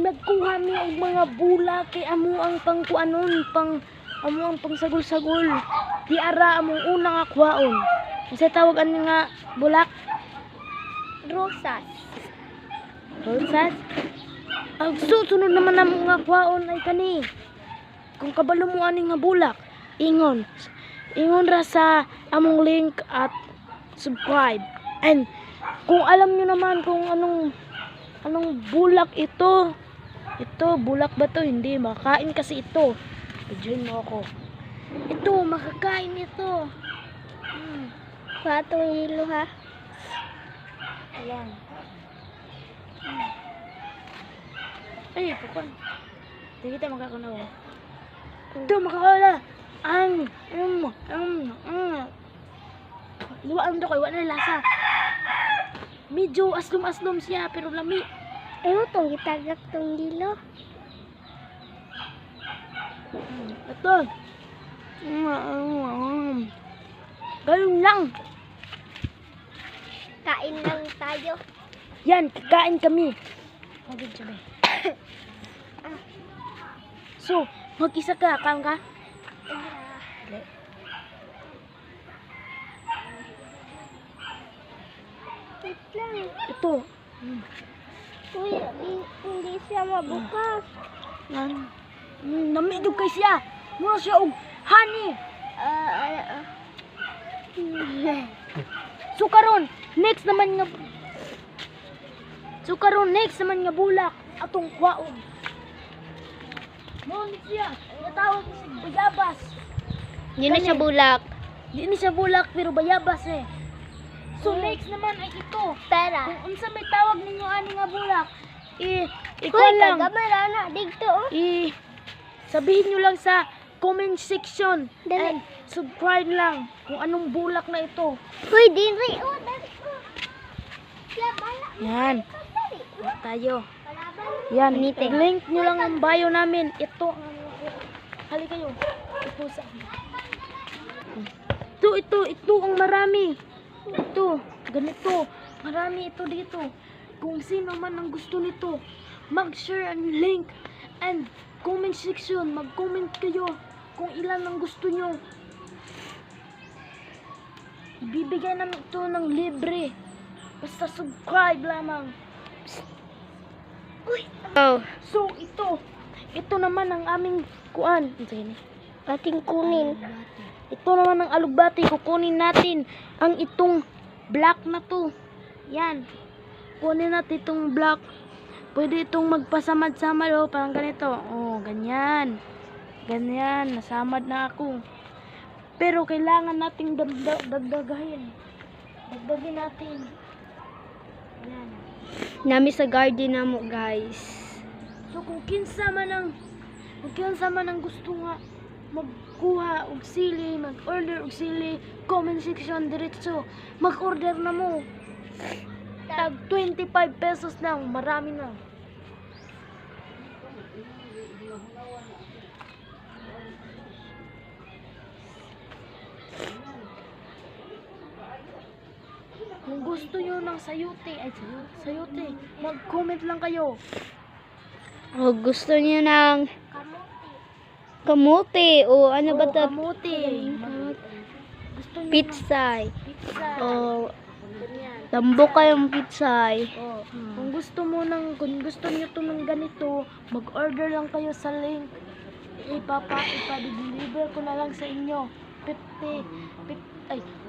nagkuha mi og mga bulak kay amo ang pangkuanon, amo ang pangsagol-sagol. Di ara among una nga kuhaon. Unsa tawag ani nga bulak? Rosas. Rosas? Ang susunod naman namo nga kuhaon ay kani. Kung kabalo mo ani nga bulak, ingon ra sa among link at subscribe. And kung alam niyo naman kung anong bulak ito bulak ba to? Hindi, makakain kasi ito. Pidyon mo ako. Ito, makakain ito. Patong hilo ha. Ayan. Ay, pukon. Hindi kita makakanawa. Ito, makakawala. Luwaan daw kayo, wala na lasa. Medyo aslom-aslom siya, pero lami. Ewan tong gitagak tong hilo. Ito. Ganun lang. Kain lang tayo. Yan, kakain kami. Magin sabi. So, mag-isa ka, kain ka? Wait lang. Ito. Kuya, hindi siya mabukas. Yan. Namidog kay siya. Mura siya og honey. So karon, next naman nga bulak atong kwaon. Mo ni siya, natawag ni si bayabas. Hindi na siya bulak. Di ni siya bulak pero bayabas eh. So next naman ay ito. Tara. Kung unsa may tawag ninyo ani nga bulak, ikaw Kuya, lang. kagamara na. Digto oh. Sabihin nyo lang sa comment section. Dali. And subscribe lang kung anong bulak na ito. Uy, diri. Oh, dali ko. Yan. Tayo. Yan. Link nyo lang ang bio namin. Ito. Hali kayo. Ito sa Ito ang marami. Ito. Ganito. Marami ito dito. Kung sino man ang gusto nito, mag-share ang link and comment section. Mag-comment kayo kung ilan ang gusto nyo. Ibibigay namin ito ng libre. Basta subscribe lamang. Uy! Oh. So, ito naman ang aming kuan. Ating kunin. Ito naman ang alugbati. Kukunin natin ang itong black na to. Yan. Kunin natin itong black. Pwede itong magpasamad-samad. Oh, parang ganito. Oh, ganyan. Ganyan. Nasamad na ako. Pero kailangan nating dagdagin. Dagdagin natin. Yan. Nami sa garden na mo, guys. So kung kinsa man ang gusto nga magkuha og sili, mag-order og sili, comment section diretso. Mag-order na mo. Tag 25 pesos lang, marami na. Kung gusto nyo ng sayote, mag-comment lang kayo. O gusto niyo ng kamote o ano ba ito? Kamote. Gusto nyo Pitsay. pizza. O Ganyan. tambok kayong pitsay. Oh, kung gusto niyo to ng ganito, mag-order lang kayo sa link. Ipa-deliver ko na lang sa inyo.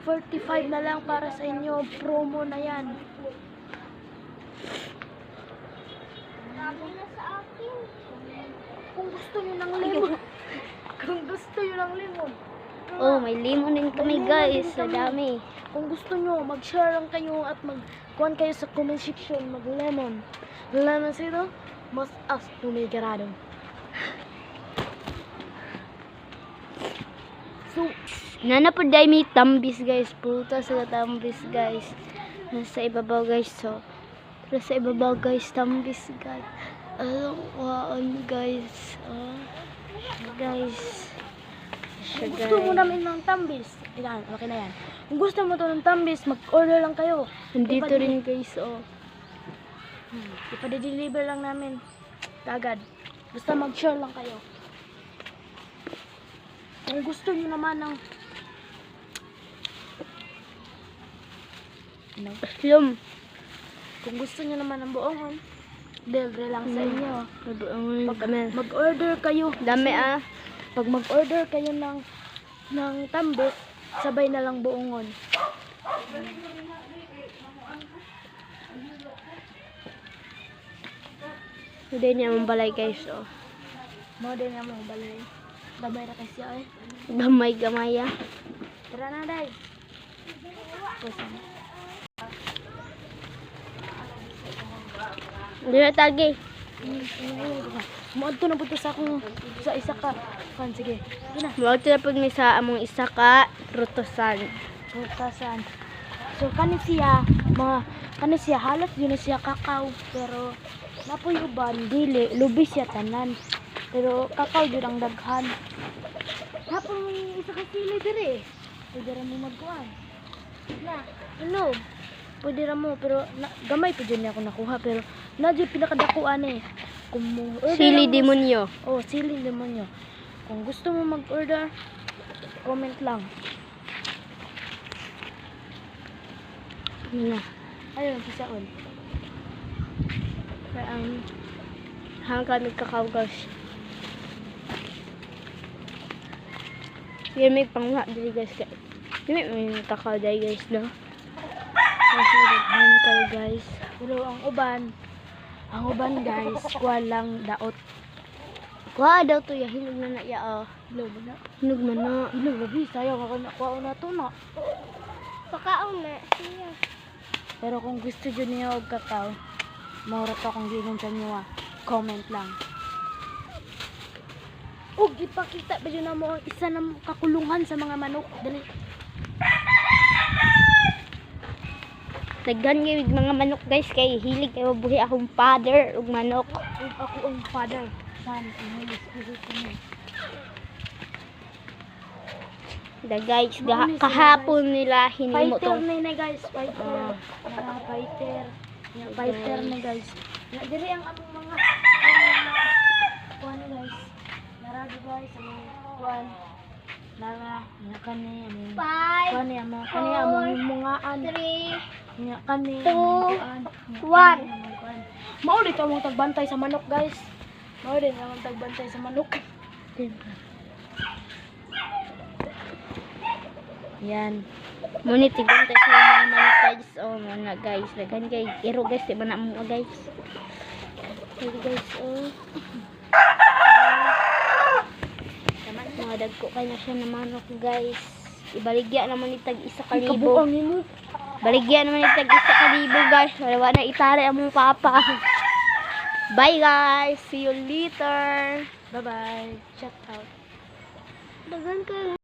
45 na lang para sa inyo. Promo na yan. Kung gusto niyo ng lemon. Oh, may lemon din kami, guys. Sa dami. Kung gusto nyo, mag-share lang kayo at mag-kuhan kayo sa comment section, mag-lemon. Lemon sino? Mas as tumigarado. So, Nana po dahil may tambis, guys. Prutas sa tambis, guys. Nasa ibabaw, guys. So, nasa ibabaw, guys. Tambis, guys. Guys. Guys. kung gusto mo namin ng tambis, ilan, okay na yan. Kung gusto mo to ng tambis, mag-order lang kayo. Nandito rin, guys. Oh. Ipa-deliver lang namin. Kagad. Basta mag-share lang kayo. Kung gusto niyo naman ng Film. kung gusto niyo naman ng buongon, delivery lang sa inyo. Pag kami. Mag-order kayo. Dami ah. Pag mag-order kayo ng tambik, sabay na lang buongon. Hindi niya mong balay guys. Oh. Mo din nga mo balay. Gamay ra kasi ay. Gamay-gamay ah. Tara na day. Kusan. Hindi na tagi. Muadto na pud sa akong sa isa ka. Kan sige. Sige na. Huwag na po may sa among isa ka rutosan. Putasan. So kani siya halos yun na siya kakao pero napoy uban dili lubi siya tanan. Pero kakao jud ang daghan. Napoy isa ka sili dire. Pwede ra mo magkuan. Na, inom. Pwede ra mo pero gamay pa dyan ako nakuha pero na dyan pinakadakuan eh. Kung mo Sili demonyo. Oh, sili demonyo. Kung gusto mo mag-order, comment lang. Na. Ayun, pisaon. Kaya hang kami kakao guys. Yan may pangwa dili guys. Yan may kakao dahil guys no. Kasi rin kayo guys. Pero ang uban guys, walang daot. Kuha daw to ya hinog na na ya oh. Hilaw na. Hinog man na. Hilaw labi, sayang ako nakuha na to na. Pakaon na. Siya. Pero kung gusto nyo niya og kakao, maura to akong gingon sa inyo comment lang. Og ipakita ba yun na mo ang isa na kakulungan sa mga manok. Dali. Daghan gyud mga manok guys kay hilig kay buhi akong father ug manok. Og ako ang father. Son, and Holy Spirit kami. Da guys, kahapon nila hinimo Fighter tong na guys, fighter. Fighter. Fighter na guys. Dili ang among mga kuan guys. Narado guys ang kuan. Nara, kani among kuan ni among kani among mungaan. 3 Nya kani 2 1. Mao dito among tagbantay sa manok guys. Mao din among tagbantay sa manok. Yan. Munit tigon tayo sa mga manok guys. Oh mga guys, daghan kay iro guys di ba na mo guys. Okay guys, oh. Mga dagko kay na siya na manok guys. Ibaligya naman ni tag isa ka libo. Kabuang nimo. Baligyan naman ni tag isa ka libo guys. Wala na itari ang mong papa. Bye guys. See you later. Bye-bye. Shout out. Dagan ka.